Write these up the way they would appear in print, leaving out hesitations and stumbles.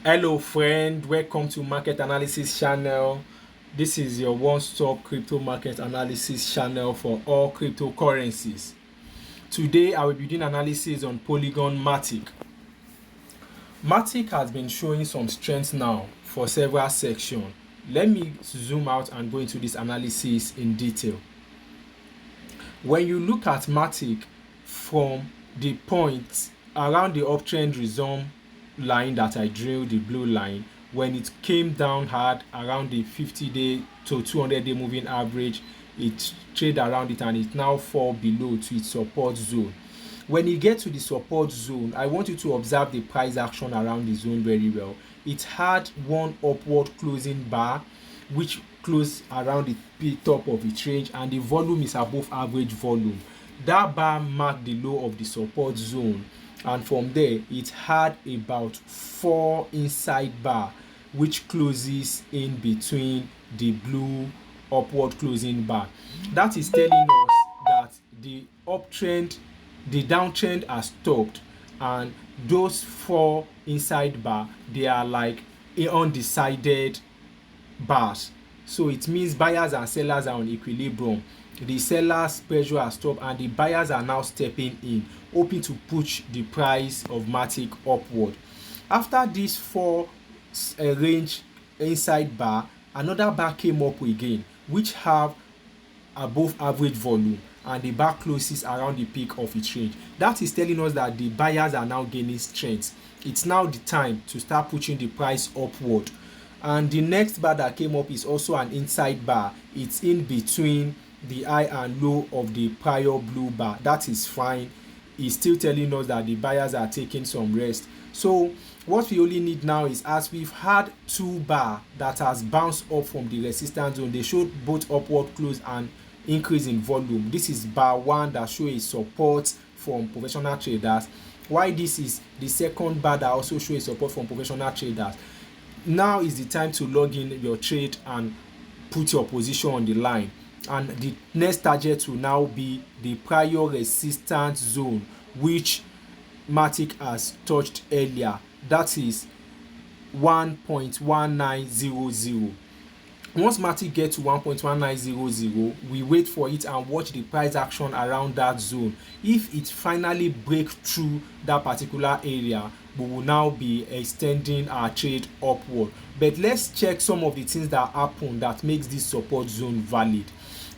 Hello friend, welcome to Market Analysis channel. This is your one-stop crypto market analysis channel for all cryptocurrencies. Today I will be doing analysis on Polygon Matic. Matic has been showing some strength now for several sections. Let me zoom out and go into this analysis in detail. When you look at Matic from the point around the uptrend resume line that I drew, the blue line, when it came down hard around the 50-day to 200-day moving average, it traded around it and it now fall below to its support zone. When you get to the support zone, I want you to observe the price action around the zone very well. It had one upward closing bar which closed around the top of its range, and the volume is above average volume. That bar marked the low of the support zone, and from there it had about 4 inside bar which closes in between the blue upward closing bar. That is telling us that the downtrend has stopped, and those 4 inside bar, they are like undecided bars. So it means buyers and sellers are on equilibrium. The sellers pressure has stopped and the buyers are now stepping in, hoping to push the price of Matic upward. After this 4 range inside bar, another bar came up again which have above average volume, and the bar closes around the peak of its range. That is telling us that the buyers are now gaining strength. It's now the time to start pushing the price upward. And the next bar that came up is also an inside bar. It's in between the high and low of the prior blue bar. That is fine. It's still telling us that the buyers are taking some rest. So what we only need now is, as we've had 2 bar that has bounced up from the resistance zone, they showed both upward close and increase in volume. This is bar 1 that shows a support from professional traders, while this is the second bar that also shows a support from professional traders. Now is the time to log in your trade and put your position on the line, and the next target will now be the prior resistance zone which Matic has touched earlier. That is 1.1900. Once Matic gets to 1.1900, we wait for it and watch the price action around that zone. If it finally breaks through that particular area, we will now be extending our trade upward. But let's check some of the things that happen that makes this support zone valid.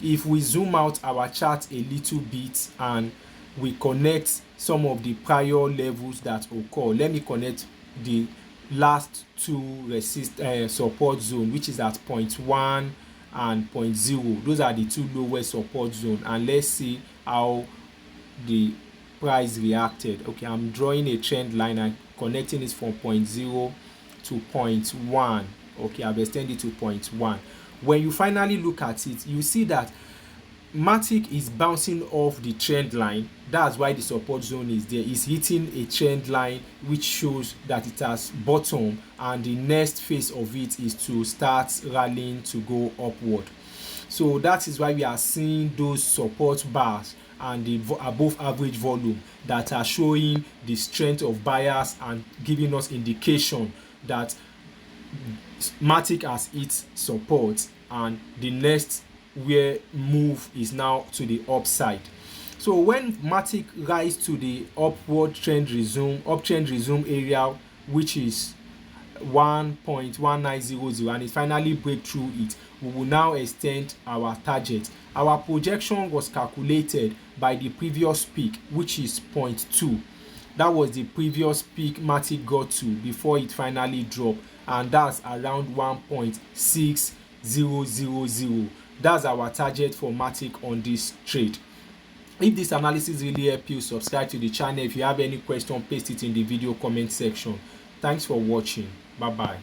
If we zoom out our chart a little bit and we connect some of the prior levels that occur, let me connect the last 2 support zone, which is at 0.1 and 0.0. Those are the 2 lowest support zone, and let's see how the price reacted. Okay, I'm drawing a trend line and connecting it from 0.0 to 0.1. okay, I've extended to 0.1. When you finally look at it, you see that Matic is bouncing off the trend line. That's why the support zone is there. It's hitting a trend line which shows that it has bottomed, and the next phase of it is to start rallying to go upward. So that is why we are seeing those support bars and the above average volume that are showing the strength of buyers and giving us indication that Matic has hit support, and the next where move is now to the upside. So when Matic rise to the uptrend resume area, which is 1.1900, and it finally break through it, we will now extend our target. Our projection was calculated by the previous peak, which is 0.2. That was the previous peak Matic got to before it finally dropped, and that's around 1.6000. That's our target for Matic on this trade. If this analysis really helped you, subscribe to the channel. If you have any question, paste it in the video comment section. Thanks for watching. Bye bye.